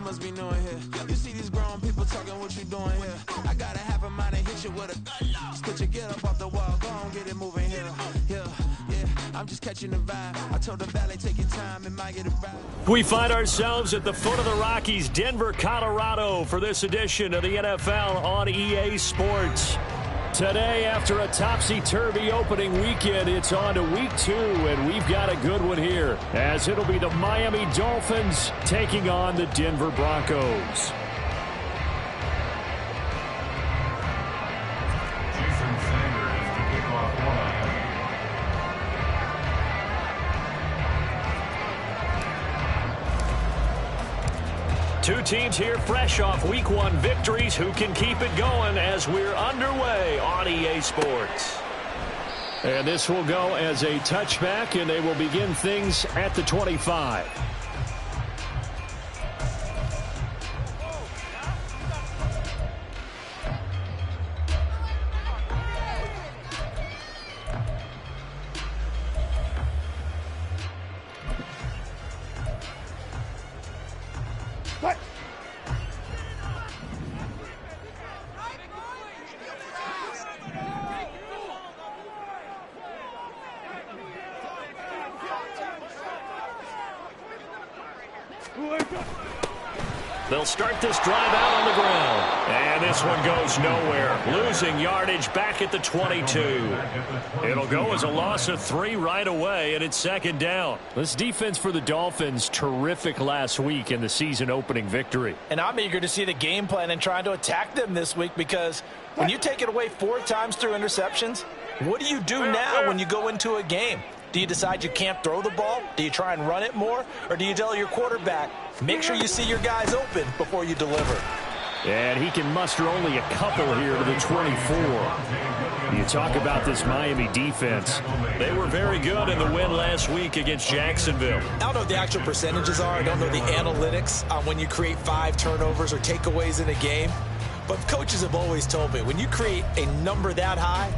must be new in here. You see these grown people talking, what you doing here? I got a half a mind to hit you with a stitch you get up off the wall, go on, get it moving here. Yeah, I'm just catching the vibe. I told the valet, take your time, it might get it right. We find ourselves at the foot of the Rockies, Denver, Colorado, for this edition of the NFL on EA Sports. Today, after a topsy-turvy opening weekend, it's on to week 2, and we've got a good one here, as it'll be the Miami Dolphins taking on the Denver Broncos. Two teams here fresh off Week 1 victories. Who can keep it going as we're underway on EA Sports? And this will go as a touchback, and they will begin things at the 25. They'll start this drive out on the ground. And this one goes nowhere. Losing yardage back at the 22. It'll go as a loss of 3 right away, and it's second down. This defense for the Dolphins, terrific last week in the season-opening victory. And I'm eager to see the game plan and trying to attack them this week, because when you take it away 4 times through interceptions, what do you do now when you go into a game? Do you decide you can't throw the ball? Do you try and run it more? Or do you tell your quarterback, make sure you see your guys open before you deliver? And he can muster only a couple here to the 24. You talk about this Miami defense. They were very good in the win last week against Jacksonville. I don't know what the actual percentages are. I don't know the analytics on when you create 5 turnovers or takeaways in a game. But coaches have always told me, when you create a number that high,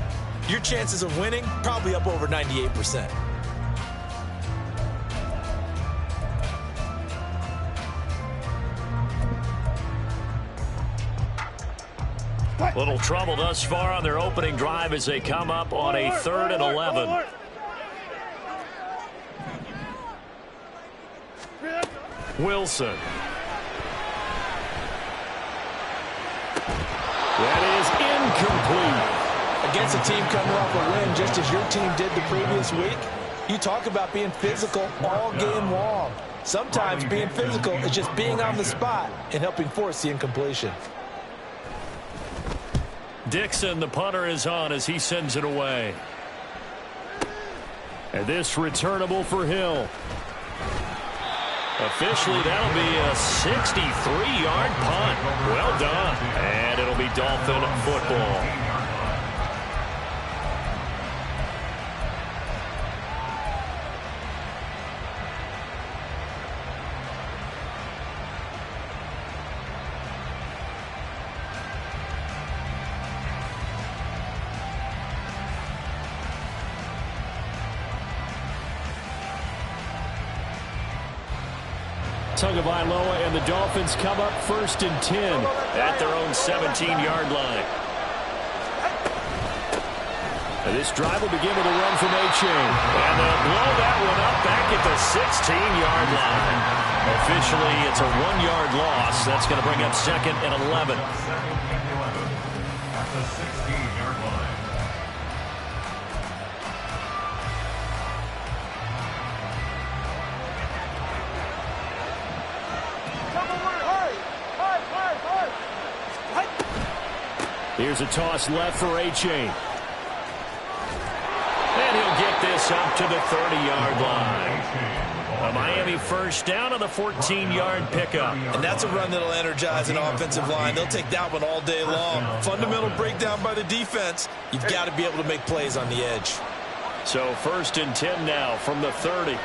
your chances of winning probably up over 98%. Little trouble thus far on their opening drive as they come up on a 3rd and 11. Wilson. That is incomplete. Against a team coming off a win just as your team did the previous week, you talk about being physical all game long. Sometimes being physical is just being on the spot and helping force the incompletion. Dixon, the punter, is on as he sends it away. And this returnable for Hill. Officially, that'll be a 63-yard punt. Well done. And it'll be Dolphin football. Tagovailoa and the Dolphins come up 1st and 10 at their own 17-yard line. And this drive will begin with a run from A-Chain. And they'll blow that one up back at the 16-yard line. Officially, it's a 1-yard loss. That's going to bring up 2nd and 11. At the 16-yard line. Here's a toss left for A-Chain. And he'll get this up to the 30-yard line. A Miami first down on the 14-yard pickup. And that's a run that'll energize an offensive line. They'll take that one all day long. Fundamental breakdown by the defense. You've got to be able to make plays on the edge. So 1st and 10 now from the 30.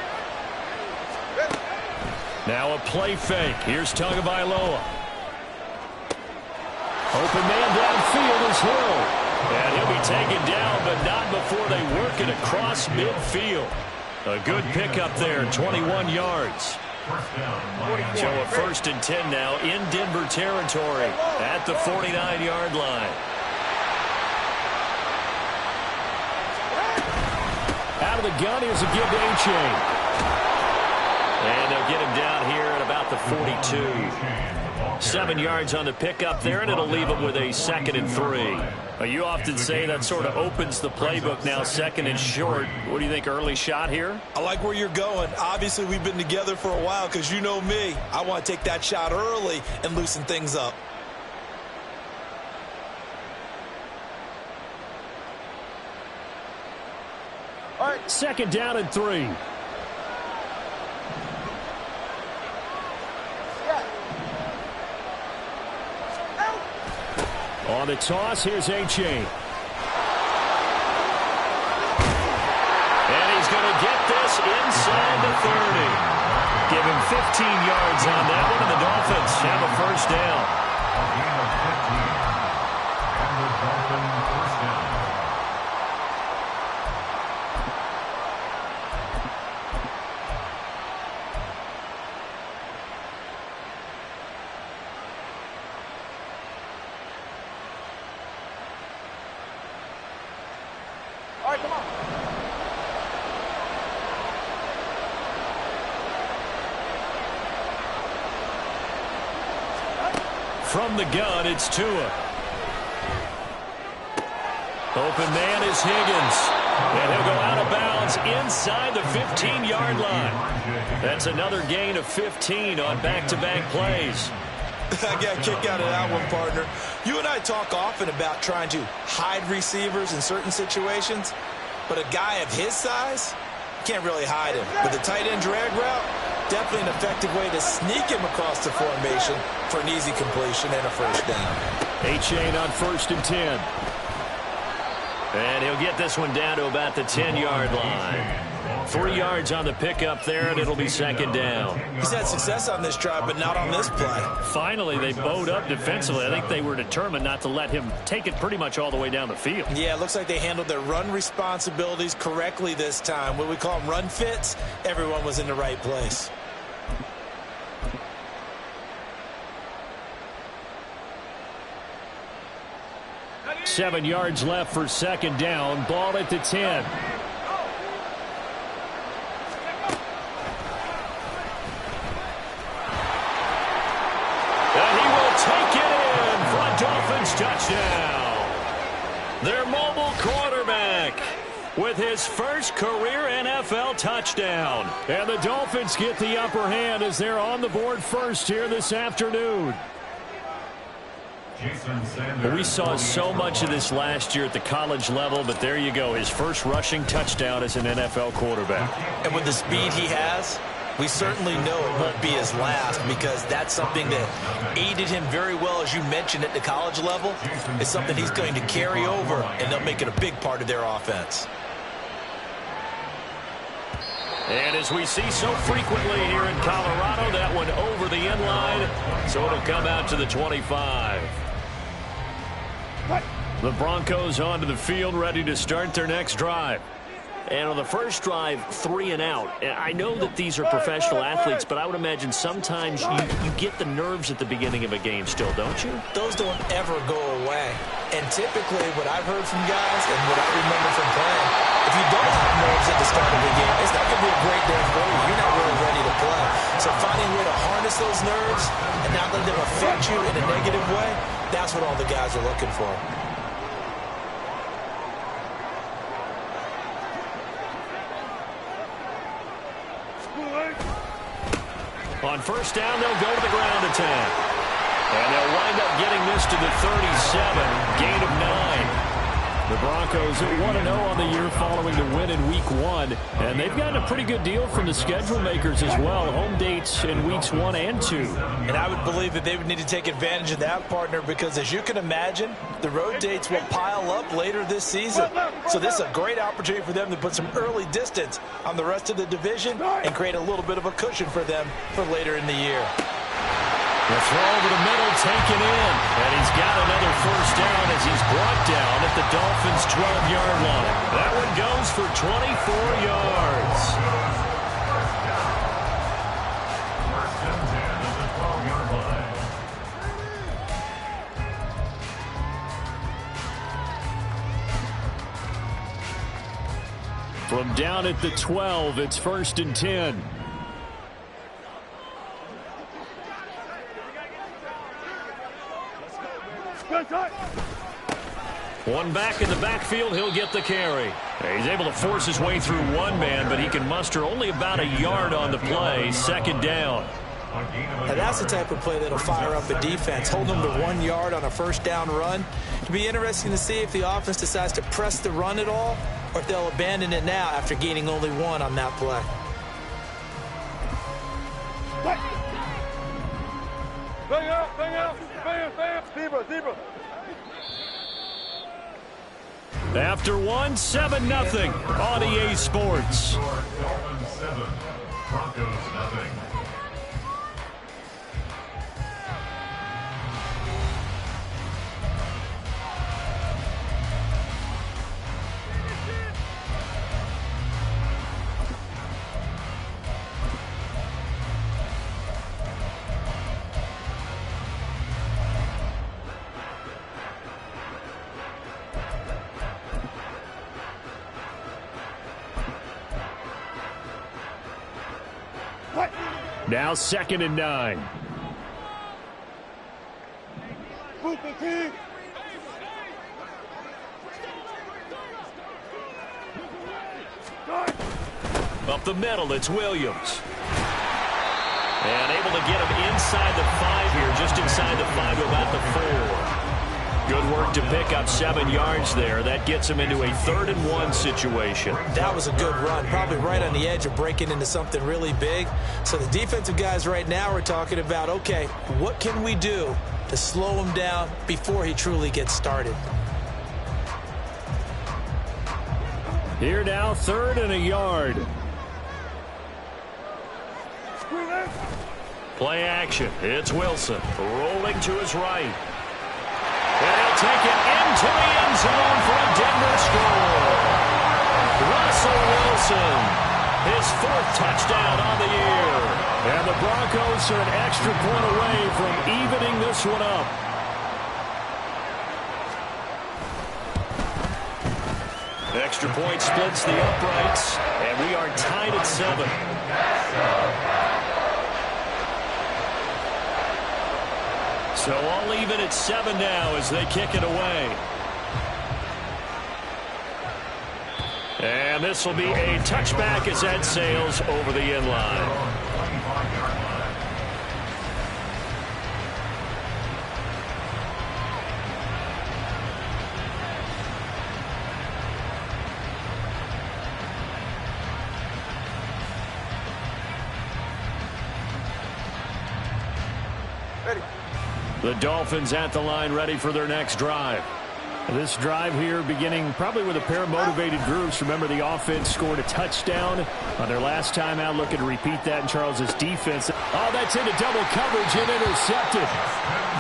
Now a play fake. Here's Tagovailoa. Open man downfield is Hill. And he'll be taken down, but not before they work it across midfield. A good pickup there, 21 yards. So a 1st and 10 now in Denver territory at the 49-yard line. Out of the gun, here's a give to A-Chain. And they'll get him down here at about the 42. 7 yards on the pickup there, and it'll leave him with a 2nd and 3. You often say that sort of opens the playbook now, 2nd and short. What do you think, early shot here? I like where you're going. Obviously, we've been together for a while because you know me. I want to take that shot early and loosen things up. All right, 2nd down and 3. On the toss, here's A-Chain. And he's going to get this inside the 30. Give him 15 yards on that one, and the Dolphins have a 1st down. From the gun, it's Tua. Open man is Higgins. And he'll go out of bounds inside the 15-yard line. That's another gain of 15 on back-to-back plays. I got a kick out of that one, partner. You and I talk often about trying to hide receivers in certain situations, but a guy of his size can't really hide him. With the tight end drag route, definitely an effective way to sneak him across the formation for an easy completion and a 1st down. A-Chain on 1st and 10. And he'll get this one down to about the 10-yard line. 3 yards on the pickup there, and it'll be 2nd down. He's had success on this drive, but not on this play. Finally, they bowed up defensively. I think they were determined not to let him take it pretty much all the way down the field. Yeah, it looks like they handled their run responsibilities correctly this time. What we call them run fits, everyone was in the right place. Seven yards left for 2nd down. Ball at the 10. And he will take it in for a Dolphins touchdown. Their mobile quarterback with his 1st career NFL touchdown. And the Dolphins get the upper hand as they're on the board first here this afternoon. We saw so much of this last year at the college level, but there you go, his 1st rushing touchdown as an NFL quarterback. And with the speed he has, we certainly know it won't be his last, because that's something that aided him very well, as you mentioned, at the college level. It's something he's going to carry over, and they'll make it a big part of their offense. And as we see so frequently here in Colorado, that one over the end line, so it'll come out to the 25. The Broncos onto the field, ready to start their next drive. And on the first drive, 3 and out. I know that these are professional athletes, but I would imagine sometimes you get the nerves at the beginning of a game still, don't you? Those don't ever go away. And typically what I've heard from guys and what I remember from playing, if you don't have nerves at the start of the game, it's not going to be a great day for you. You're not really ready to play. So finding a way to harness those nerves and not let them affect you in a negative way, that's what all the guys are looking for. On 1st down, they'll go to the ground attack. And they'll wind up getting this to the 37, gain of 9. The Broncos at 1-0 on the year following the win in Week 1. And they've gotten a pretty good deal from the schedule makers as well. Home dates in Weeks 1 and 2. And I would believe that they would need to take advantage of that, partner, because as you can imagine, the road dates will pile up later this season. So this is a great opportunity for them to put some early distance on the rest of the division and create a little bit of a cushion for them for later in the year. The throw over the middle, taken in. And he's got another 1st down as he's brought down at the Dolphins' 12-yard line. That one goes for 24 yards. From down at the 12, it's 1st and 10. One back in the backfield, he'll get the carry. He's able to force his way through one man, but he can muster only about a yard on the play. 2nd down. And that's the type of play that'll fire up a defense. Hold them to 1 yard on a 1st down run. It'll be interesting to see if the offense decides to press the run at all, or if they'll abandon it now after gaining only 1 on that play. Bang out, bang out, bang, bang, zebra. After 1, 7-0 on EA Sports. Dolphins 7, Broncos nothing. Now 2nd and 9. Up the middle, it's Williams. And able to get him inside the 5 here, just inside the 5 to about the 4. Good work to pick up 7 yards there. That gets him into a 3rd and 1 situation. That was a good run, probably right on the edge of breaking into something really big. So the defensive guys right now are talking about, okay, what can we do to slow him down before he truly gets started? Here now, 3rd and a yard. Play action. It's Wilson rolling to his right. And he'll take it into the end zone for a Denver score. Russell Wilson, his 4th touchdown on the year. And the Broncos are an extra point away from evening this one up. Extra point splits the uprights, and we are tied at 7. So all even at 7 now as they kick it away. And this will be a touchback as that sails over the end line. The Dolphins at the line, ready for their next drive. This drive here beginning probably with a pair of motivated groups. Remember, the offense scored a touchdown on their last time out. Looking to repeat that in Charles's defense. Oh, that's into double coverage and intercepted.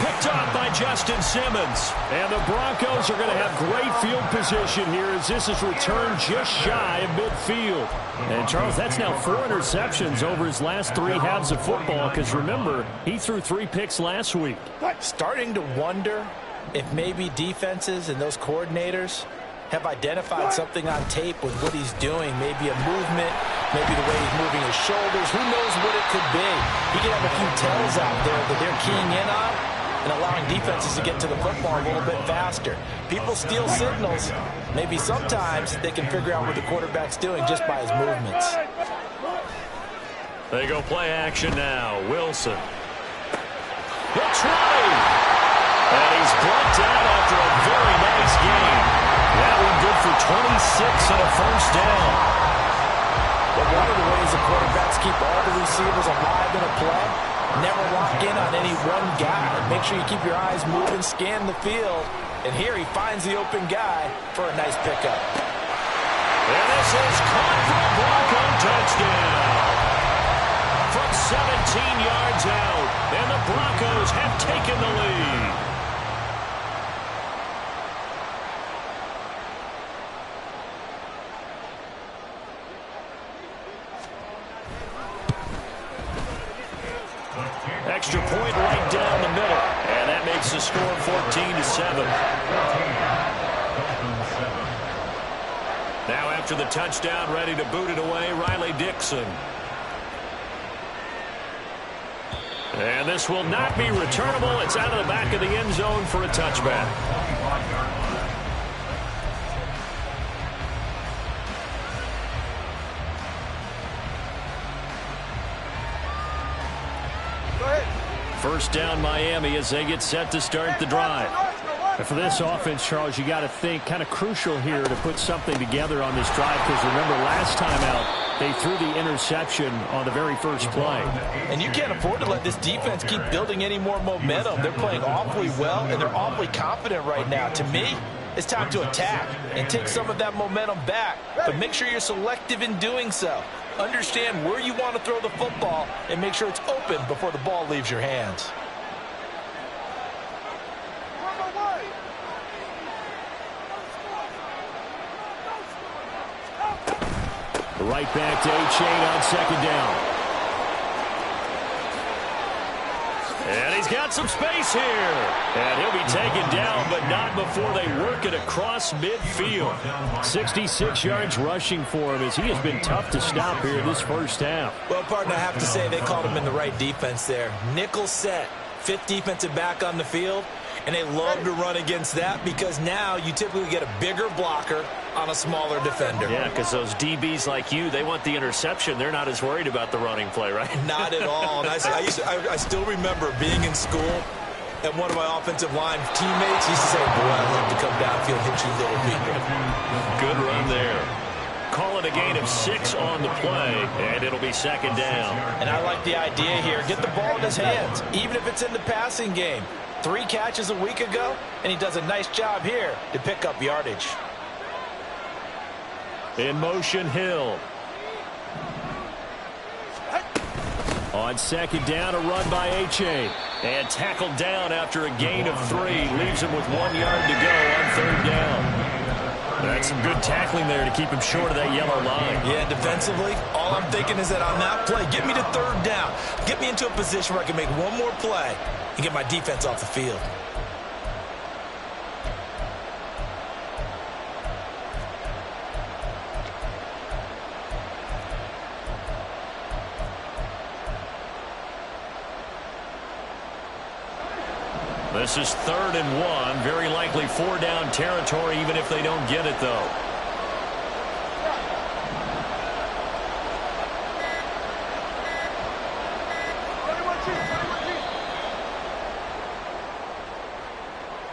Picked off by Justin Simmons. And the Broncos are going to have great field position here as this is returned just shy of midfield. And Charles, that's now 4 interceptions over his last 3 halves of football, because remember, he threw 3 picks last week. Starting to wonder if maybe defenses and those coordinators have identified something on tape with what he's doing. Maybe a movement, maybe the way he's moving his shoulders. Who knows what it could be? He could have a few tells out there that they're keying in on and allowing defenses to get to the football a little bit faster. People steal signals. Maybe sometimes they can figure out what the quarterback's doing just by his movements. They go play action now. Wilson. He'll try. And he's brought down after a very nice game. That one good for 26 and a 1st down. But one of the ways the quarterbacks keep all the receivers alive in a play, never lock in on any one guy. Make sure you keep your eyes moving, scan the field. And here he finds the open guy for a nice pickup. And this is caught for a Bronco touchdown. From 17 yards out. And the Broncos have taken the lead. Extra point right down the middle. And that makes the score 14-7. Now after the touchdown, ready to boot it away, Riley Dixon. And this will not be returnable. It's out of the back of the end zone for a touchback. First down Miami as they get set to start the drive. And for this offense, Charles, you got to think kind of crucial here to put something together on this drive, because remember last time out they threw the interception on the very first play. And you can't afford to let this defense keep building any more momentum. They're playing awfully well, and they're awfully confident right now. To me, it's time to attack and take some of that momentum back, but make sure you're selective in doing so. Understand where you want to throw the football and make sure it's open before the ball leaves your hands. Right back to Achane on second down. And he's got some space here. And he'll be taken down, but not before they work it across midfield. 66 yards rushing for him as he has been tough to stop here this first half. Well, partner, I have to say they called him in the right defense there. Nickel set, fifth defensive back on the field. And they love to run against that because now you typically get a bigger blocker on a smaller defender. Yeah, because those DBs like you, they want the interception. They're not as worried about the running play, right? Not at all. And I still remember being in school, and one of my offensive line teammates used to say, boy, I love to come downfield and hit you little people. Good run there. Call it a gain of 6 on the play, and it'll be second down. And I like the idea here. Get the ball in his hands, even if it's in the passing game. 3 catches a week ago, and he does a nice job here to pick up yardage. In motion, Hill. On second down, a run by Achane. And tackled down after a gain of 3. Leaves him with 1 yard to go on third down. That's some good tackling there to keep him short of that yellow line. Yeah, defensively, all I'm thinking is that on that play, get me to third down. Get me into a position where I can make one more play and get my defense off the field. This is 3rd and 1. Very likely 4 down territory, even if they don't get it, though.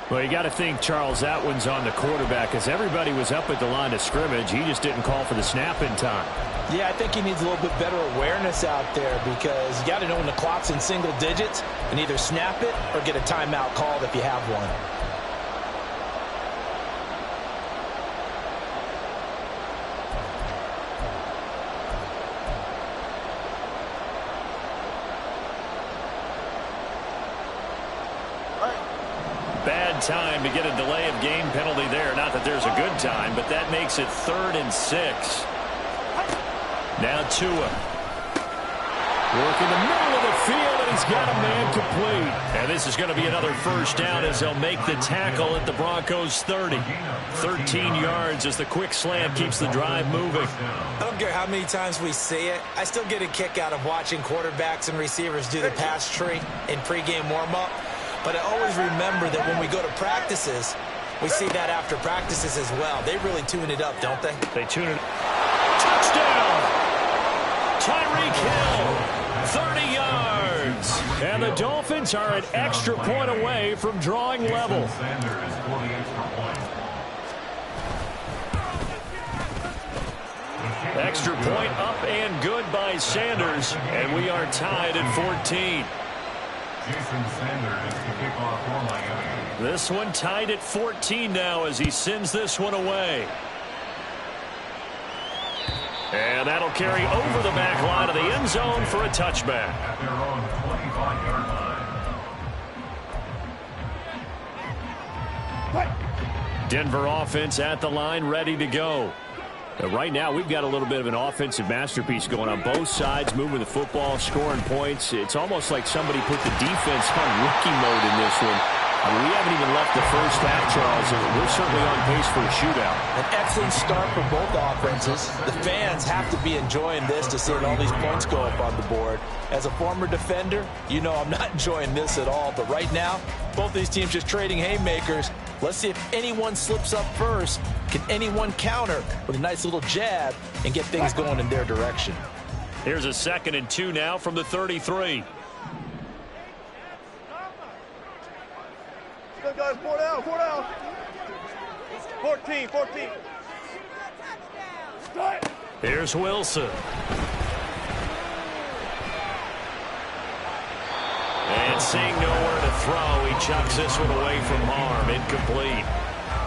Well, you got to think, Charles, that one's on the quarterback, as everybody was up at the line of scrimmage. He just didn't call for the snap in time. Yeah, I think he needs a little bit better awareness out there, because you got to know when the clock's in single digits and either snap it or get a timeout called if you have one. Bad time to get a delay of game penalty there. Not that there's a good time, but that makes it 3rd and 6. Now Tua. Working the middle of the field, and he's got a man complete. And this is going to be another first down as they'll make the tackle at the Broncos 30. 13 yards as the quick slant keeps the drive moving. I don't care how many times we see it. I still get a kick out of watching quarterbacks and receivers do the pass tree in pregame warm-up. But I always remember that when we go to practices, we see that after practices as well. They really tune it up, don't they? They tune it. Touchdown! Tyreek Hill, 30 yards. And the Dolphins are an extra point away from drawing level. Extra point up and good by Sanders. And we are tied at 14. Jason Sanders to kick off for Miami. This one tied at 14 now as he sends this one away. And that'll carry over the back line of the end zone for a touchback. At their own 25-yard line. Denver offense at the line, ready to go. Right now, we've got a little bit of an offensive masterpiece going on both sides, moving the football, scoring points. It's almost like somebody put the defense on rookie mode in this one. We haven't even left the first half, Charles, and we're certainly on pace for a shootout. An excellent start for both offenses. The fans have to be enjoying this to see all these points go up on the board. As a former defender, you know I'm not enjoying this at all. But right now, both these teams just trading haymakers. Let's see if anyone slips up first. Can anyone counter with a nice little jab and get things going in their direction? Here's a 2nd and 2 now from the 33. Good guys, 4 down, 4 down. 14. Here's Wilson. And seeing nowhere to throw, he chucks this one away from harm. Incomplete.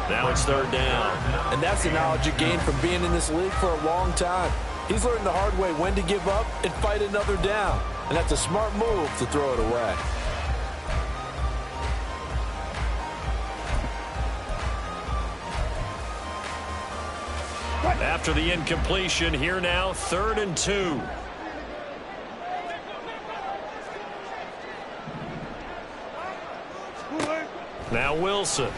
Now it's 3rd down. And that's the knowledge you gain from being in this league for a long time. He's learned the hard way when to give up and fight another down. And that's a smart move to throw it away. After the incompletion, here now, 3rd and 2. Now Wilson.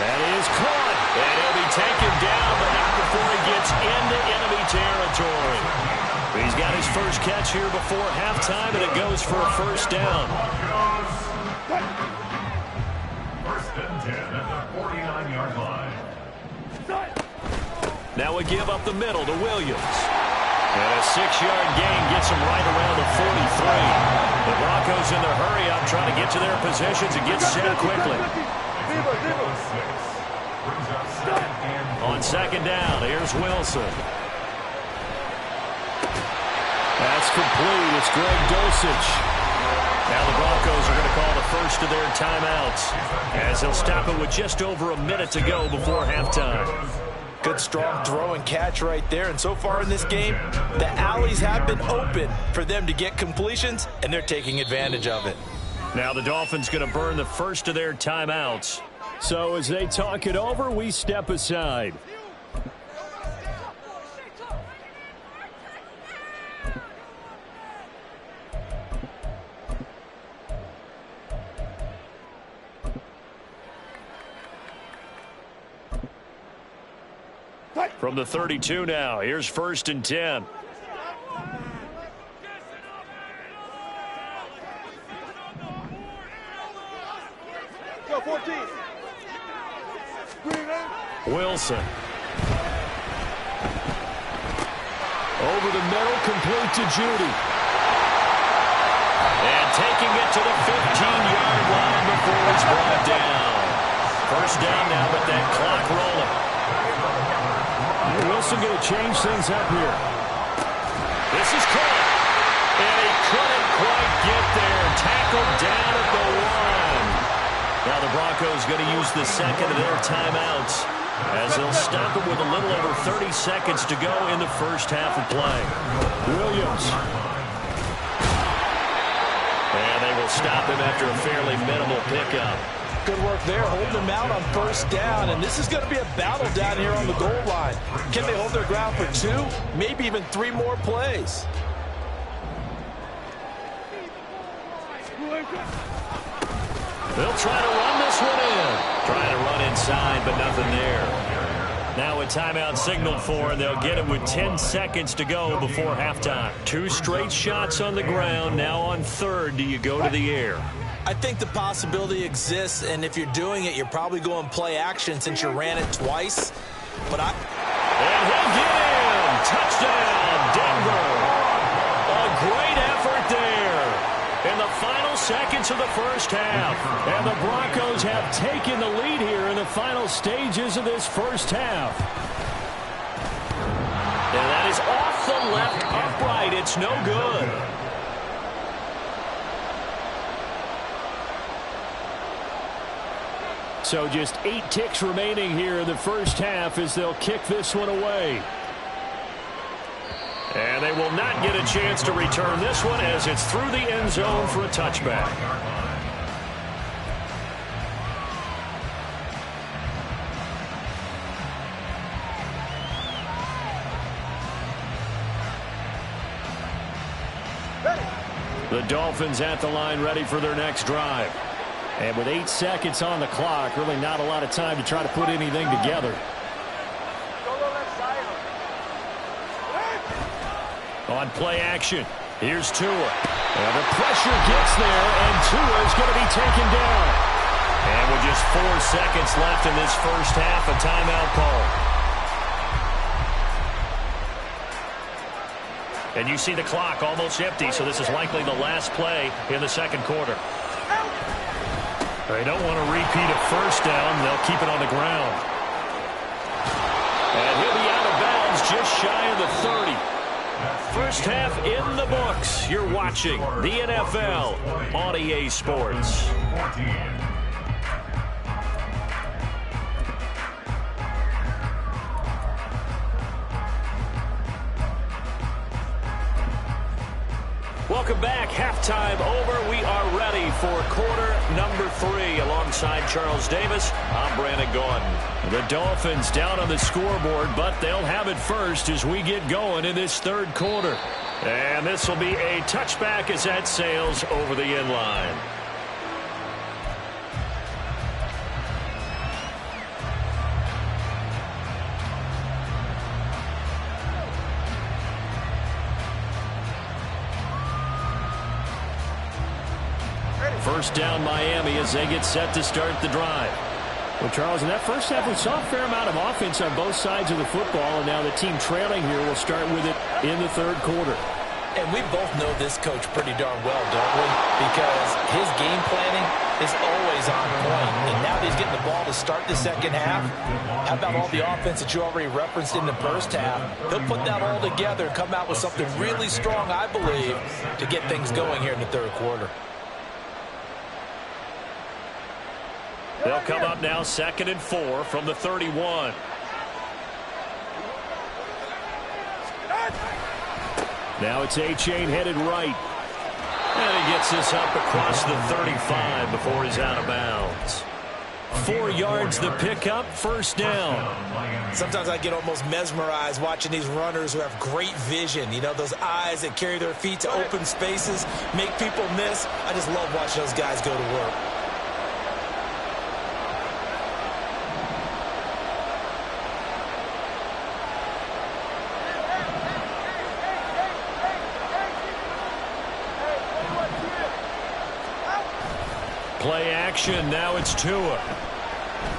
That is caught. And he'll be taken down, but not before he gets into enemy territory. He's got his first catch here before halftime, and it goes for a 1st down. 1st and 10 at the 49-yard line. Now we give up the middle to Williams. And a 6-yard gain gets him right around the 43. The Broncos in their hurry up, trying to get to their positions and get set quickly. On 2nd down, here's Wilson. That's complete. It's Greg Dulcich. Now the Broncos are going to call the first of their timeouts as they'll stop it with just over a minute to go before halftime. Good, strong throw and catch right there. And so far in this game, the alleys have been open for them to get completions, and they're taking advantage of it. Now the Dolphins going to burn the first of their timeouts. So as they talk it over, we step aside. From the 32 now, here's 1st and 10. Go, 14. Wilson. Over the middle, complete to Judy. And taking it to the 15-yard line before it's brought down. 1st down now, but that clock rolling. Wilson going to change things up here. This is caught. And he couldn't quite get there. Tackled down at the 1. Now the Broncos going to use the 2nd of their timeouts as they'll stop it with a little over 30 seconds to go in the first half of play. Williams. And they will stop him after a fairly minimal pickup. Good work there, holding them out on 1st down, and this is going to be a battle down here on the goal line. Can they hold their ground for 2, maybe even 3 more plays? They'll try to run this one in. Trying to run inside, but nothing there. Now a timeout signaled for, and they'll get it with 10 seconds to go before halftime. 2 straight shots on the ground. Now on 3rd, do you go to the air? I think the possibility exists, and if you're doing it, you're probably going play action since you ran it twice. And he'll get him! Touchdown, Denver! A great effort there in the final seconds of the first half. And the Broncos have taken the lead here in the final stages of this first half. And that is off the left upright. It's no good. So just 8 ticks remaining here in the first half as they'll kick this one away. And they will not get a chance to return this one as it's through the end zone for a touchback. The Dolphins at the line ready for their next drive. And with 8 seconds on the clock, really not a lot of time to try to put anything together. On play action, here's Tua. And the pressure gets there, and Tua is going to be taken down. And with just 4 seconds left in this first half, a timeout call. And you see the clock almost empty, so this is likely the last play in the second quarter. They don't want to repeat a first down. They'll keep it on the ground. And he'll be out of bounds just shy of the 30. First half in the books. You're watching the NFL on EA Sports. Welcome back. Halftime over. We are ready for quarter number 3. Alongside Charles Davis, I'm Brandon Gaudin. The Dolphins down on the scoreboard, but they'll have it first as we get going in this third quarter. And this will be a touchback as that sails over the end line. First down Miami as they get set to start the drive. Well, Charles, in that first half, we saw a fair amount of offense on both sides of the football, and now the team trailing here will start with it in the third quarter. And we both know this coach pretty darn well, don't we? Because his game planning is always on point. And now that he's getting the ball to start the second half, how about all the offense that you already referenced in the first half? He'll put that all together and come out with something really strong, I believe, to get things going here in the third quarter. They'll come up now 2nd and 4 from the 31. Now it's A-Chain headed right. And he gets this up across the 35 before he's out of bounds. 4 yards the pickup, first down. Sometimes I get almost mesmerized watching these runners who have great vision. You know, those eyes that carry their feet to open spaces, make people miss. I just love watching those guys go to work. Play action, now it's Tua.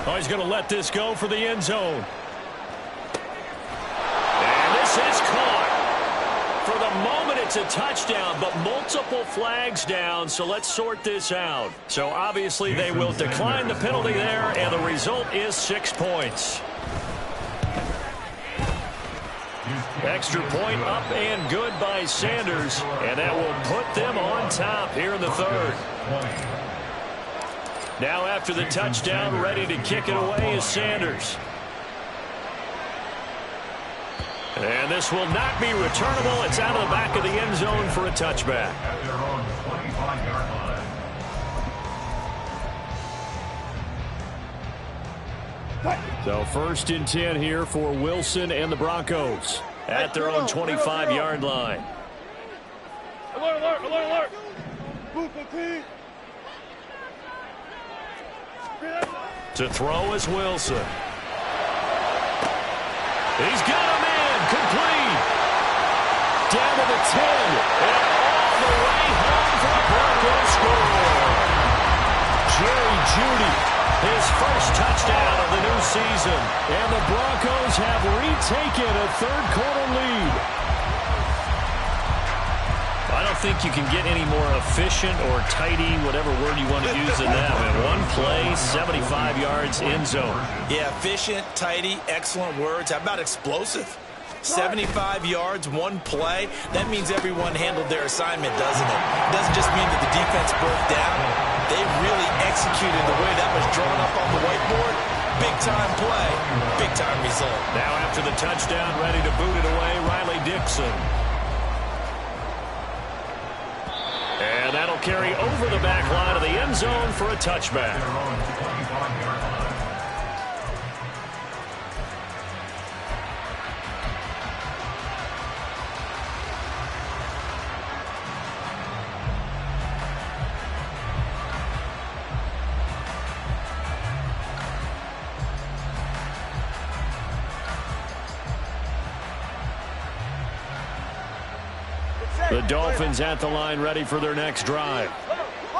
Oh, he's going to let this go for the end zone. And this is caught. For the moment, it's a touchdown, but multiple flags down, so let's sort this out. So obviously they will decline the penalty there, and the result is 6 points. Extra point up and good by Sanders, and that will put them on top here in the third. Now after the touchdown, ready to kick it away is Sanders. And this will not be returnable. It's out of the back of the end zone for a touchback. At their own 25-yard line. So 1st and 10 here for Wilson and the Broncos at their own 25-yard line. Alert, alert, alert, alert. Move the team. To throw is Wilson. He's got a man complete. Down to the 10. And all the way home for the Broncos score. Jerry Jeudy, his first touchdown of the new season. And the Broncos have retaken a third-quarter lead. I don't think you can get any more efficient or tidy, whatever word you want to use in that. Man, one play, 75 yards, end zone. Yeah, efficient, tidy, excellent words. How about explosive? 75 yards, one play. That means everyone handled their assignment, doesn't it? It doesn't just mean that the defense broke down. They really executed the way that was drawn up on the whiteboard. Big-time play, big-time result. Now after the touchdown, ready to boot it away, Riley Dixon. And that'll carry over the back line of the end zone for a touchback. The Dolphins at the line ready for their next drive.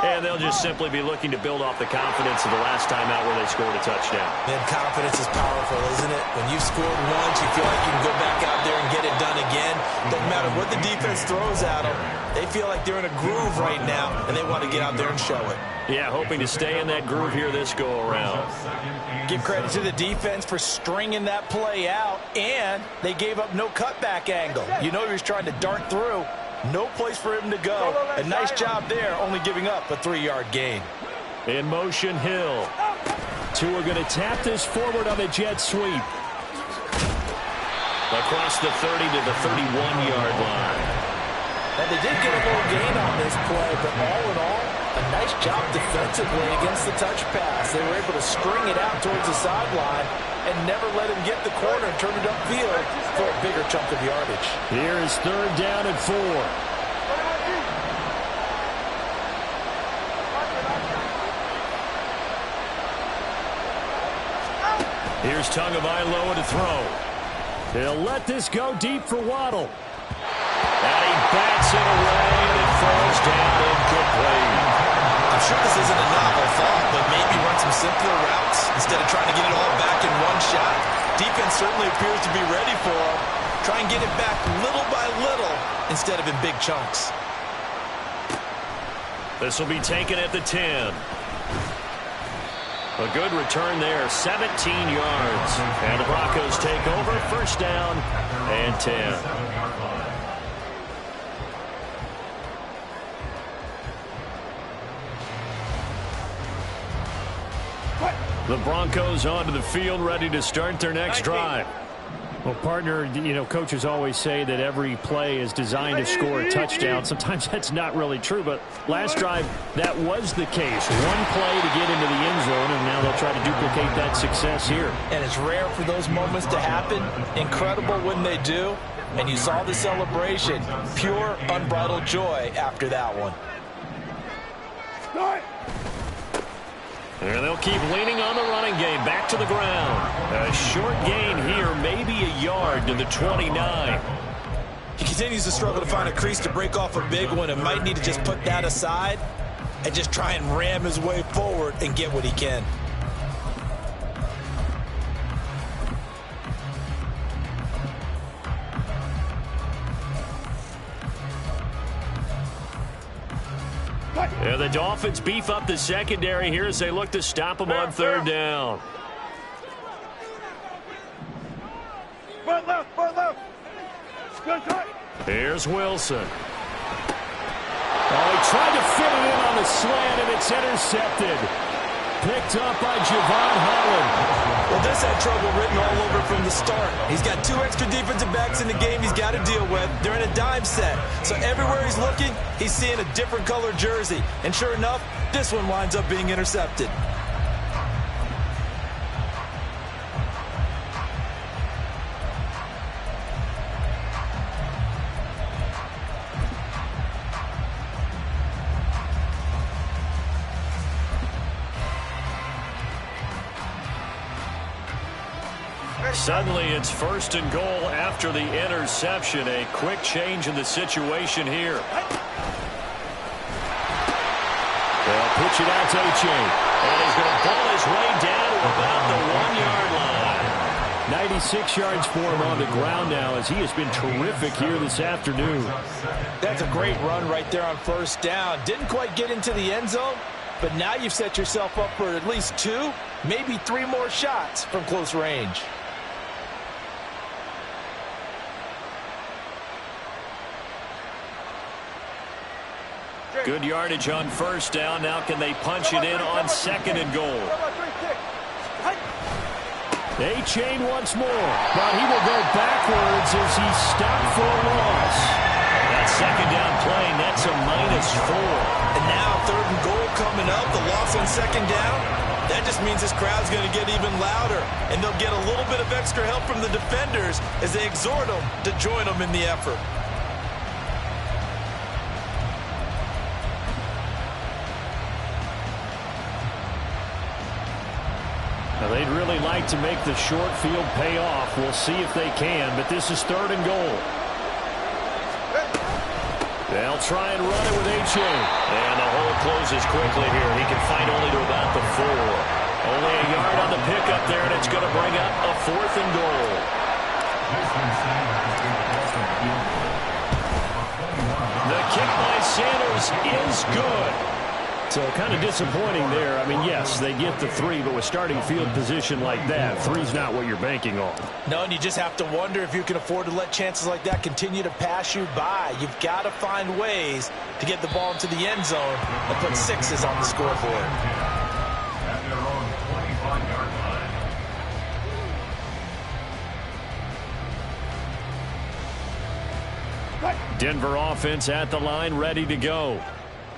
And they'll just simply be looking to build off the confidence of the last time out where they scored a touchdown. Man, confidence is powerful, isn't it? When you've scored once, you feel like you can go back out there and get it done again. Doesn't matter what the defense throws at them. They feel like they're in a groove right now, and they want to get out there and show it. Yeah, hoping to stay in that groove here this go-around. Give credit to the defense for stringing that play out, and they gave up no cutback angle. You know he was trying to dart through. No place for him to go. A nice job there, only giving up a 3-yard gain. In motion, Hill. Tua going to tap this forward on the jet sweep. Across the 30 to the 31-yard line. And they did get a little gain on this play, but all in all, a nice job defensively against the touch pass. They were able to string it out towards the sideline and never let him get the corner and turn it upfield for a bigger chunk of yardage. Here is 3rd down and 4. Here's Tagovailoa to throw. They'll let this go deep for Waddle. And he bats it away, and it falls down incomplete. I'm sure this isn't a novel thought, but maybe run some simpler routes instead of trying to get it all back in one shot. Defense certainly appears to be ready for him. Try and get it back little by little instead of in big chunks. This will be taken at the 10. A good return there, 17 yards. And the Broncos take over, 1st down and 10. The Broncos onto the field, ready to start their next drive. Well, partner, you know, coaches always say that every play is designed to score a touchdown. Sometimes that's not really true, but last drive, that was the case. One play to get into the end zone, and now they'll try to duplicate that success here. And it's rare for those moments to happen. Incredible when they do. And you saw the celebration. Pure, unbridled joy after that one. And they'll keep leaning on the running game. Back to the ground. A short gain here, maybe a yard to the 29. He continues to struggle to find a crease to break off a big one and might need to just put that aside and just try and ram his way forward and get what he can. And the Dolphins beef up the secondary here as they look to stop him on 3rd down. Here's Wilson. Oh, he tried to fit it in on the slant, and it's intercepted. Picked up by Javon Holland. Well, this had trouble written all over from the start. He's got 2 extra defensive backs in the game he's got to deal with. They're in a dime set. So everywhere he's looking, he's seeing a different color jersey. And sure enough, this one winds up being intercepted. Suddenly, it's 1st and goal after the interception. A quick change in the situation here. They'll pitch it out to Achane. And he's going to pull his way down to about the 1-yard line. 96 yards for him on the ground now as he has been terrific here this afternoon. That's a great run right there on 1st down. Didn't quite get into the end zone, but now you've set yourself up for at least 2, maybe 3 more shots from close range. Good yardage on 1st down. Now can they punch it in on 2nd and goal? Achane once more, but he will go backwards as he stopped for a loss. That 2nd down play, that's a -4. And now 3rd and goal coming up. The loss on 2nd down. That just means this crowd's going to get even louder, and they'll get a little bit of extra help from the defenders as they exhort them to join them in the effort. Now, they'd really like to make the short field pay off. We'll see if they can, but this is 3rd and goal. They'll try and run it with H.A. And the hole closes quickly here. He can fight only to about the 4. Only a yard on the pickup there, and it's going to bring up a 4th and goal. The kick by Sanders is good. So kind of disappointing there. I mean, yes, they get the 3, but with starting field position like that, 3's not what you're banking on. No, and you just have to wonder if you can afford to let chances like that continue to pass you by. You've got to find ways to get the ball into the end zone and put 6s on the scoreboard. At their own 25-yard line. Denver offense at the line, ready to go.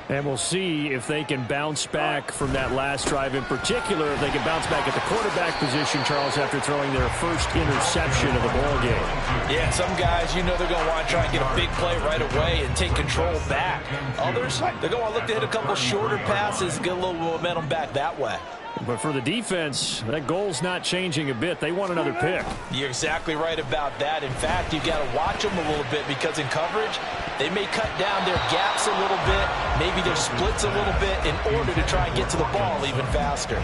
And we'll see if they can bounce back from that last drive, in particular, if they can bounce back at the quarterback position, Charles, after throwing their first interception of the ball game. Yeah, some guys, you know they're going to want to try and get a big play right away and take control back. Others, they're going to look to hit a couple shorter passes, get a little momentum back that way. But for the defense, that goal's not changing a bit. They want another pick. You're exactly right about that. In fact, you've got to watch them a little bit because in coverage, they may cut down their gaps a little bit, maybe their splits a little bit in order to try and get to the ball even faster.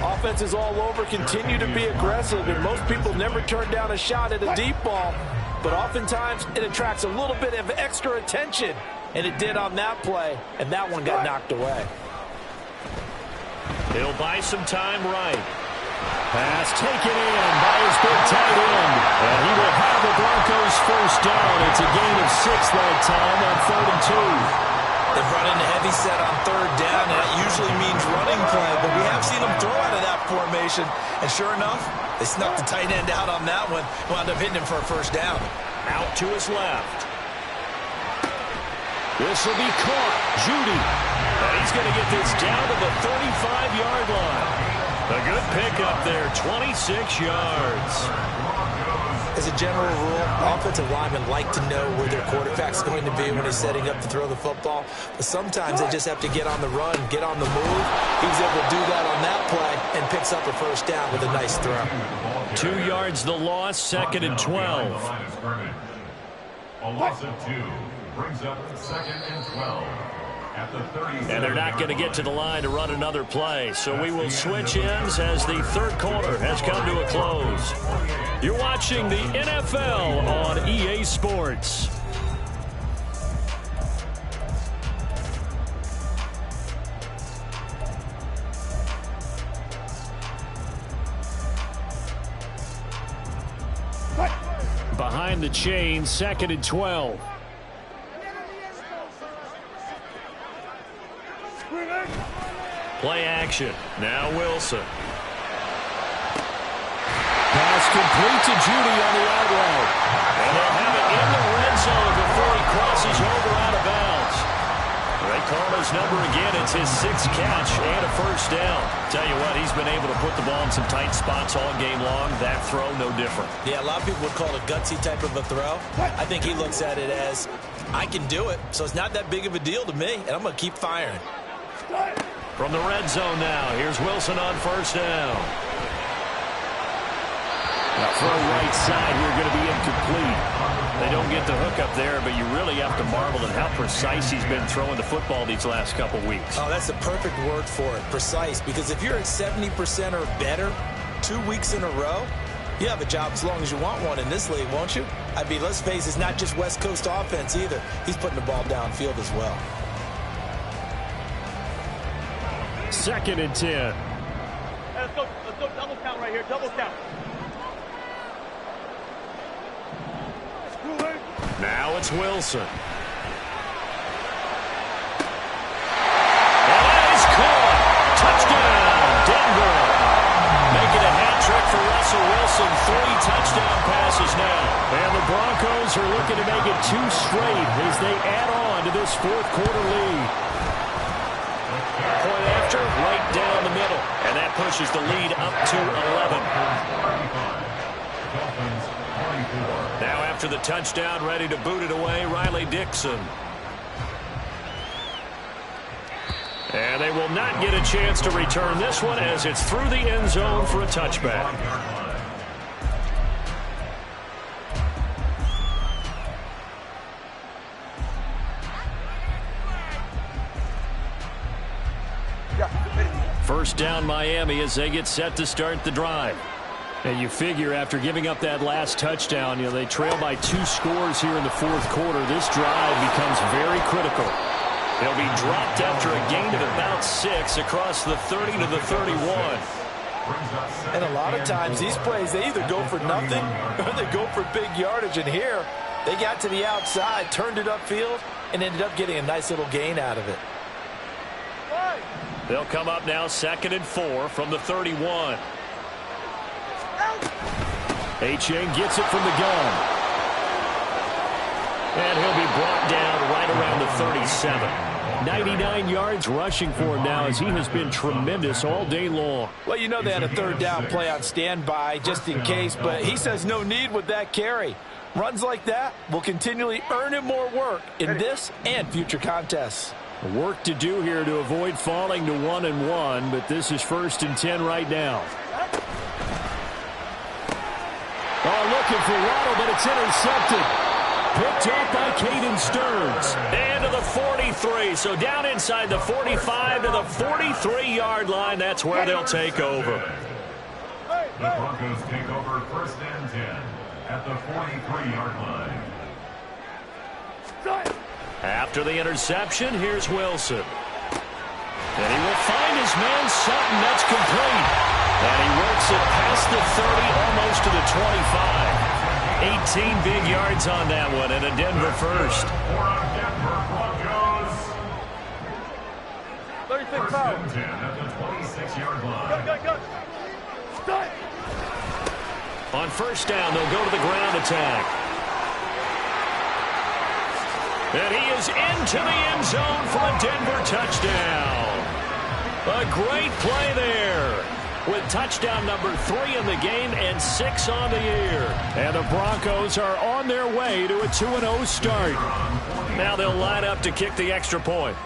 Offenses all over continue to be aggressive, and most people never turn down a shot at a deep ball. But oftentimes, it attracts a little bit of extra attention, and it did on that play, and that one got knocked away. He'll buy some time right. Pass taken in by his big tight end. And he will have the Broncos first down. It's a gain of 6 that time on 3rd and 2. They've run into heavy set on 3rd down, and that usually means running play. But we have seen them throw out of that formation. And sure enough, they snuck the tight end out on that one. Wound up hitting him for a first down. Out to his left. This will be caught. Judy. And he's going to get this down to the 35-yard line. A good pickup there, 26 yards. As a general rule, offensive linemen like to know where their quarterback's going to be when he's setting up to throw the football. But sometimes they just have to get on the run, get on the move. He was able to do that on that play and picks up a first down with a nice throw. 2 yards the loss, 2nd and 12. A loss of 2 brings up 2nd and 12. And they're not going to get to the line to run another play. So we will switch ends as the 3rd quarter has come to a close. You're watching the NFL on EA Sports. Behind the chain, 2nd and 12. Play action. Now Wilson. Pass complete to Judy on the outlet. And they'll have it in the red zone before he crosses over out of bounds. They call his number again. It's his 6th catch and a first down. Tell you what, he's been able to put the ball in some tight spots all game long. That throw, no different. Yeah, a lot of people would call it a gutsy type of a throw. I think he looks at it as, I can do it, so it's not that big of a deal to me, and I'm going to keep firing. From the red zone now, here's Wilson on first down. Now throw right side here going to be incomplete. They don't get the hook up there, but you really have to marvel at how precise he's been throwing the football these last couple weeks. Oh, that's the perfect word for it, precise, because if you're at 70% or better 2 weeks in a row, you have a job as long as you want one in this league, won't you? I mean, let's face it, it's not just West Coast offense either. He's putting the ball downfield as well. 2nd and 10. Hey, let's go double count right here, double count. Now it's Wilson. And that is caught. Touchdown, Denver. Making a hat trick for Russell Wilson. 3 touchdown passes now. And the Broncos are looking to make it 2 straight as they add on to this 4th quarter lead. Point after, right down the middle. And that pushes the lead up to 11. Now after the touchdown, ready to boot it away, Riley Dixon. And they will not get a chance to return this one as it's through the end zone for a touchback. First down Miami as they get set to start the drive. And you figure after giving up that last touchdown, they trail by 2 scores here in the fourth quarter. This drive becomes very critical. They'll be dropped after a gain of about 6 across the 30 to the 31. And a lot of times these plays, they either go for nothing or they go for big yardage. And here, they got to the outside, turned it upfield, and ended up getting a nice little gain out of it. They'll come up now 2nd and 4 from the 31. Achane gets it from the gun. And he'll be brought down right around the 37. 99 yards rushing for him now as he has been tremendous all day long. Well, they had a 3rd down play on standby just in case, but he says no need with that carry. Runs like that will continually earn him more work in this and future contests. Work to do here to avoid falling to 1-1, but this is 1st and 10 right now. Oh, looking for Waddle, but it's intercepted. Picked up by Caden Stearns. And to the 43, so down inside the 45 to the 43-yard line. That's where they'll take over. The Broncos take over 1st and 10 at the 43-yard line. After the interception, here's Wilson. And he will find his man Sutton. That's complete. And he works it past the 30, almost to the 25. 18 big yards on that one, and a Denver first. For a Denver Broncos. 36 1st foul. and 10 at the 26-yard line. Go. Start. On 1st down, they'll go to the ground attack. And he is into the end zone for a Denver touchdown. A great play there. With touchdown number 3 in the game and 6 on the year. And the Broncos are on their way to a 2-0 start. Now they'll line up to kick the extra point.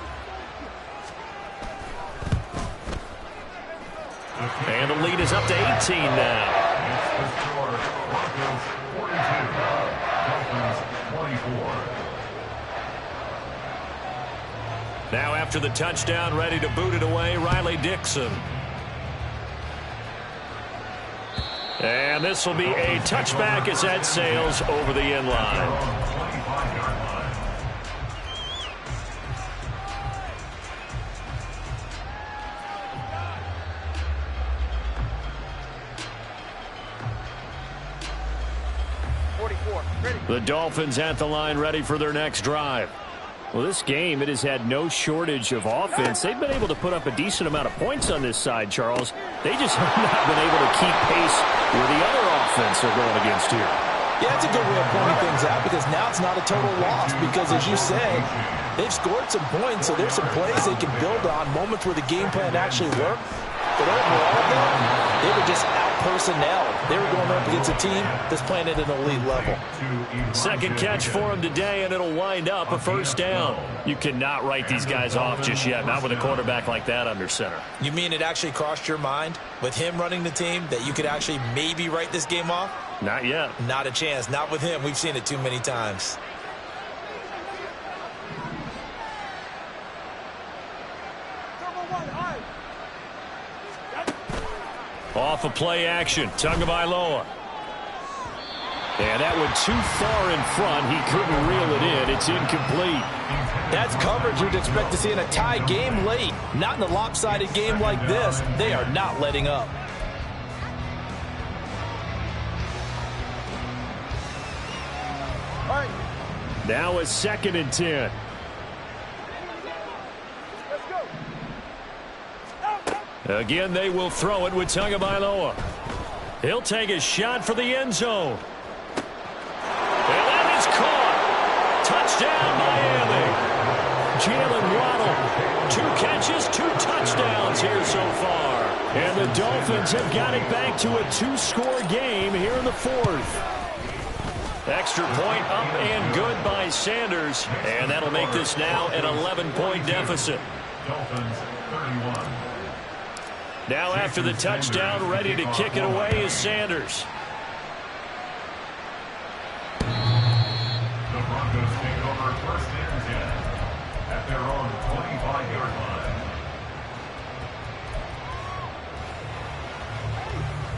And the lead is up to 18 now. The score, Broncos 42, Dolphins 24. Now after the touchdown, ready to boot it away, Riley Dixon. And this will be a touchback as that sails over the end line. 25-yard line. The Dolphins at the line ready for their next drive. Well, this game, it has had no shortage of offense. They've been able to put up a decent amount of points on this side, Charles. They just have not been able to keep pace with the other offense they're going against here. Yeah, it's a good way of pointing things out because now it's not a total loss because, as you said, they've scored some points, so there's some plays they can build on, moments where the game plan actually worked. But overall, though, they were just out-personnel. They were going up against a team that's playing at an elite level. Second catch for him today, and it'll wind up a 1st down. You cannot write these guys off just yet, not with a quarterback like that under center. You mean it actually crossed your mind with him running the team that you could actually maybe write this game off? Not yet. Not a chance. Not with him. We've seen it too many times. Off a play action, Tagovailoa. And that one too far in front. He couldn't reel it in. It's incomplete. That's coverage you'd expect to see in a tie game late. Not in a lopsided game like this. They are not letting up. Now a 2nd and 10. Again, they will throw it with Tagovailoa. He'll take a shot for the end zone. And that is caught. Touchdown, Miami. Jalen Waddle. 2 catches, 2 touchdowns here so far. And the Dolphins have got it back to a 2-score game here in the 4th. Extra point up and good by Sanders. And that'll make this now an 11-point deficit. Dolphins 31. Now after the touchdown, ready to kick it away is Sanders. The Broncos take over 1st and 10 at their own 25-yard line.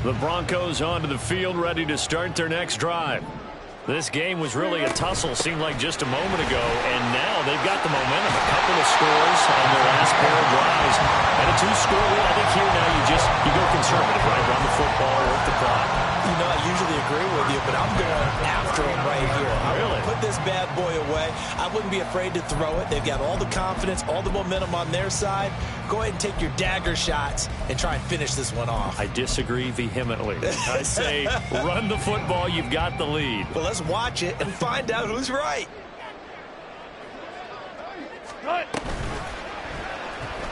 The Broncos onto the field, ready to start their next drive. This game was really a tussle, seemed like just a moment ago, and now they've got the momentum. A couple of scores on their last pair of drives. And a 2-score lead. I think here now you go conservative, right? Run the football, work the clock. You know, I usually agree with you, but I'm going after him right here. I Really? put this bad boy away. I wouldn't be afraid to throw it. They've got all the confidence, all the momentum on their side. Go ahead and take your dagger shots and try and finish this one off. I disagree vehemently. I say run the football. You've got the lead. Well, let's watch it and find out who's right.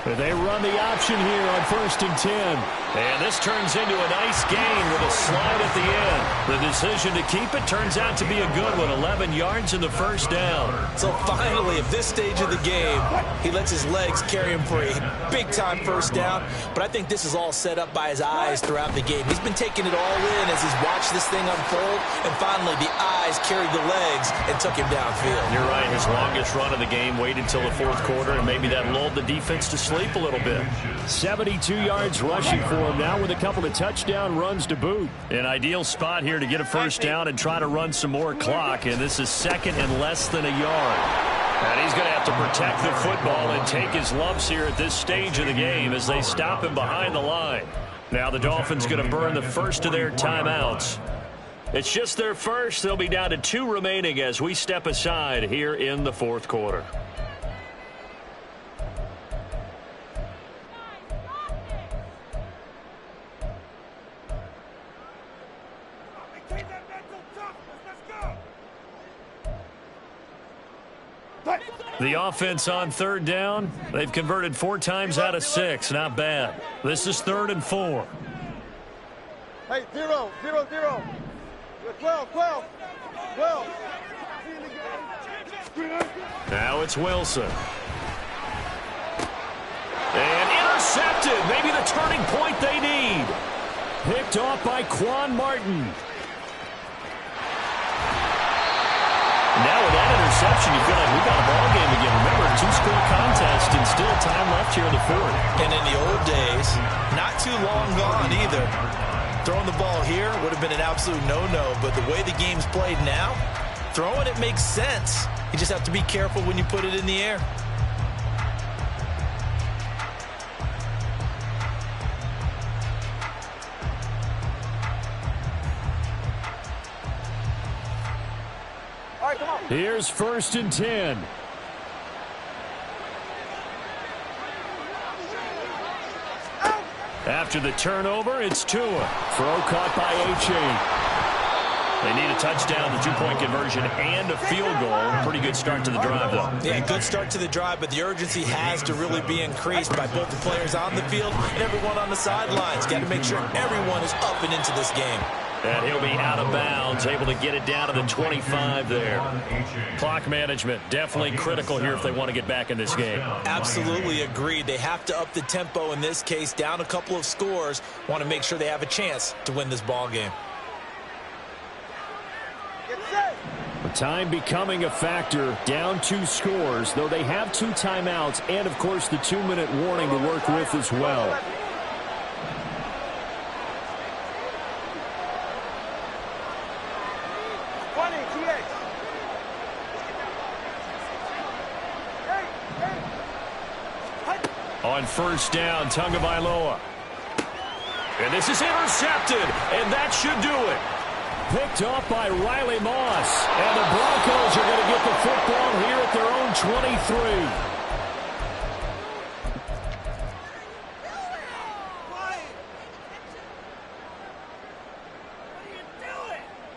They run the option here on 1st and 10. And this turns into a nice gain with a slide at the end. The decision to keep it turns out to be a good one. 11 yards in the first down. So finally, at this stage of the game, he lets his legs carry him for a big-time first down. But I think this is all set up by his eyes throughout the game. He's been taking it all in as he's watched this thing unfold. And finally, the eyes carried the legs and took him downfield. You're right. His longest run of the game waited till the 4th quarter, and maybe that lulled the defense to sleep a little bit. 72 yards rushing for him now with a couple of touchdown runs to boot. An ideal spot here to get a first down and try to run some more clock, and this is 2nd and less than a yard. And he's going to have to protect the football and take his lumps here at this stage of the game as they stop him behind the line. Now the Dolphins going to burn the first of their timeouts. It's just their first. They'll be down to 2 remaining as we step aside here in the 4th quarter. The offense on 3rd down. They've converted 4 times out of 6. Not bad. This is 3rd and 4. Hey, 0, 0, 0. 12, 12, 12. Now it's Wilson. And intercepted. Maybe the turning point they need. Picked off by Quan Martin. Now with that interception, you feel like we got a ball game again. Remember, 2-score contest and still time left here in the 4th. And in the old days, not too long gone either. Throwing the ball here would have been an absolute no-no, but the way the game's played now, throwing it makes sense. You just have to be careful when you put it in the air. Here's 1st and 10. After the turnover, it's Tua. Throw caught by A-Chain. They need a touchdown, the 2-point conversion, and a field goal. Pretty good start to the drive, though. Yeah, good start to the drive, but the urgency has to really be increased by both the players on the field and everyone on the sidelines. Got to make sure everyone is up and into this game. And he'll be out of bounds, able to get it down to the 25 there. Clock management, definitely critical here if they want to get back in this game. Absolutely agreed. They have to up the tempo in this case, down a couple of scores. Want to make sure they have a chance to win this ball game. The time becoming a factor, down 2 scores, though they have 2 timeouts and, of course, the 2-minute warning to work with as well. On 1st down, Tagovailoa. And this is intercepted, and that should do it. Picked off by Riley Moss. And the Broncos are going to get the football here at their own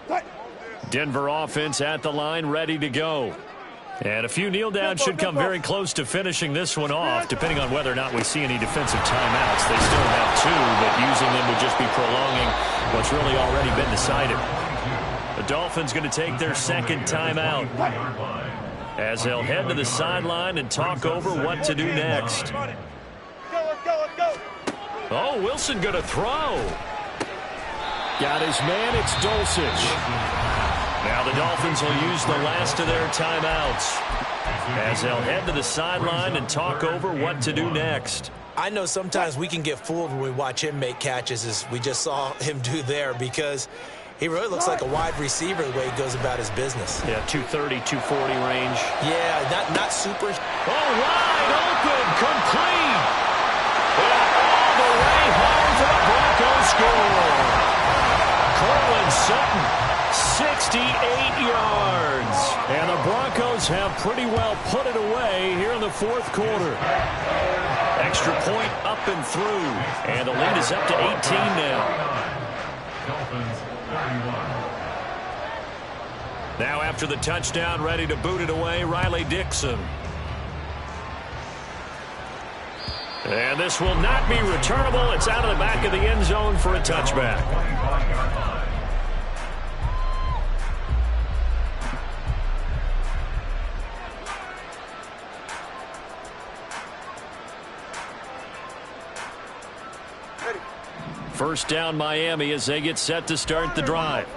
23. Denver offense at the line, ready to go. And a few kneel downs should come very close to finishing this one off, depending on whether or not we see any defensive timeouts. They still have 2, but using them would just be prolonging what's really already been decided. The Dolphins going to take their 2nd timeout as they'll head to the sideline and talk over what to do next. Oh, Wilson going to throw. Got his man, it's Dulcich. Now the Dolphins will use the last of their timeouts as they'll head to the sideline and talk over what to do next. I know sometimes we can get fooled when we watch him make catches, as we just saw him do there, because he really looks like a wide receiver the way he goes about his business. Yeah, 230, 240 range. Yeah, not super. Oh, wide open, complete. And all the way home for the Broncos score. Cortland Sutton, 68 yards. And the Broncos have pretty well put it away here in the fourth quarter. Extra point up and through. And the lead is up to 18 now. Dolphins 31. Now after the touchdown, ready to boot it away, Riley Dixon. And this will not be returnable. It's out of the back of the end zone for a touchback. 25-yard line. First down Miami as they get set to start the drive.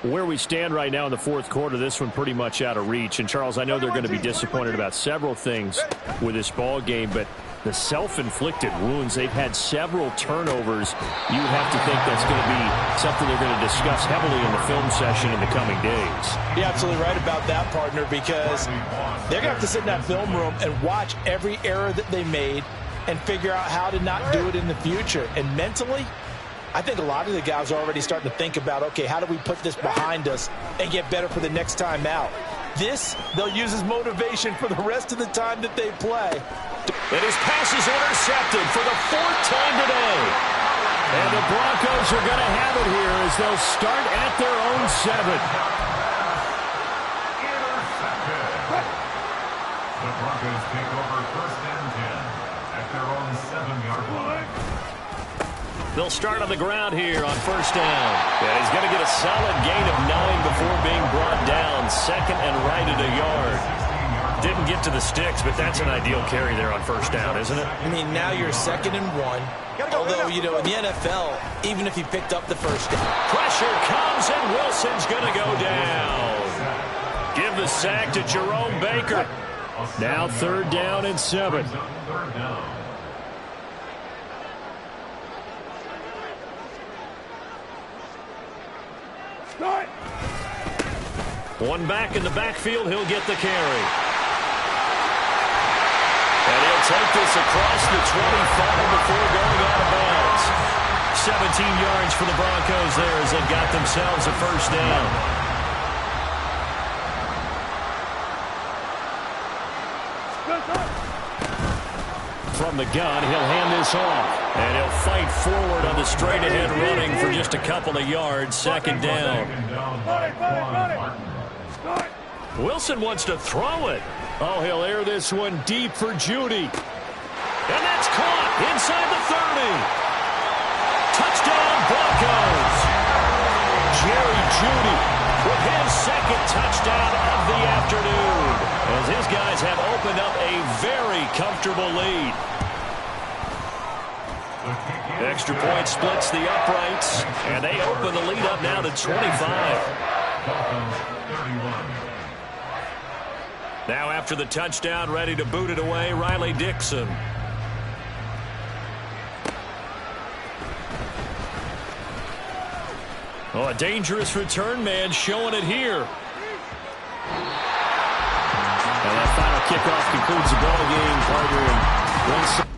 Where we stand right now in the fourth quarter, this one pretty much out of reach. And, Charles, I know they're going to be disappointed about several things with this ball game, but the self-inflicted wounds, they've had several turnovers. You would have to think that's going to be something they're going to discuss heavily in the film session in the coming days. You're absolutely right about that, partner, because they're going to have to sit in that film room and watch every error that they made and figure out how to not do it in the future. And mentally, I think a lot of the guys are already starting to think about, okay, how do we put this behind us and get better for the next time out? This, they'll use as motivation for the rest of the time that they play. And his pass is intercepted for the fourth time today. And the Broncos are going to have it here as they'll start at their own 7. Intercepted. The Broncos take over first and 10 at their own 7-yard line. They'll start on the ground here on first down. Yeah, he's going to get a solid gain of 9 before being brought down. Second and right at a yard. Didn't get to the sticks, but that's an ideal carry there on first down, isn't it? I mean, now you're 2nd and 1. Although, you know, in the NFL, even if he picked up the first down. Pressure comes, and Wilson's going to go down. Give the sack to Jerome Baker. Now 3rd down and 7. Third down. One back in the backfield, he'll get the carry. And he'll take this across the 25 before going out of bounds. 17 yards for the Broncos there as they've got themselves a first down. From the gun, he'll hand this off. And he'll fight forward on the straight-ahead running for just a couple of yards. 2nd down. Wilson wants to throw it. Oh, he'll air this one deep for Jeudy. And that's caught inside the 30. Touchdown, Broncos. Jerry Jeudy with his 2nd touchdown of the afternoon, as his guys have opened up a very comfortable lead. Extra point splits the uprights, and they open the lead up now to 25. Now after the touchdown, ready to boot it away, Riley Dixon. Oh, a dangerous return man showing it here. And that final kickoff concludes the ball game, partner.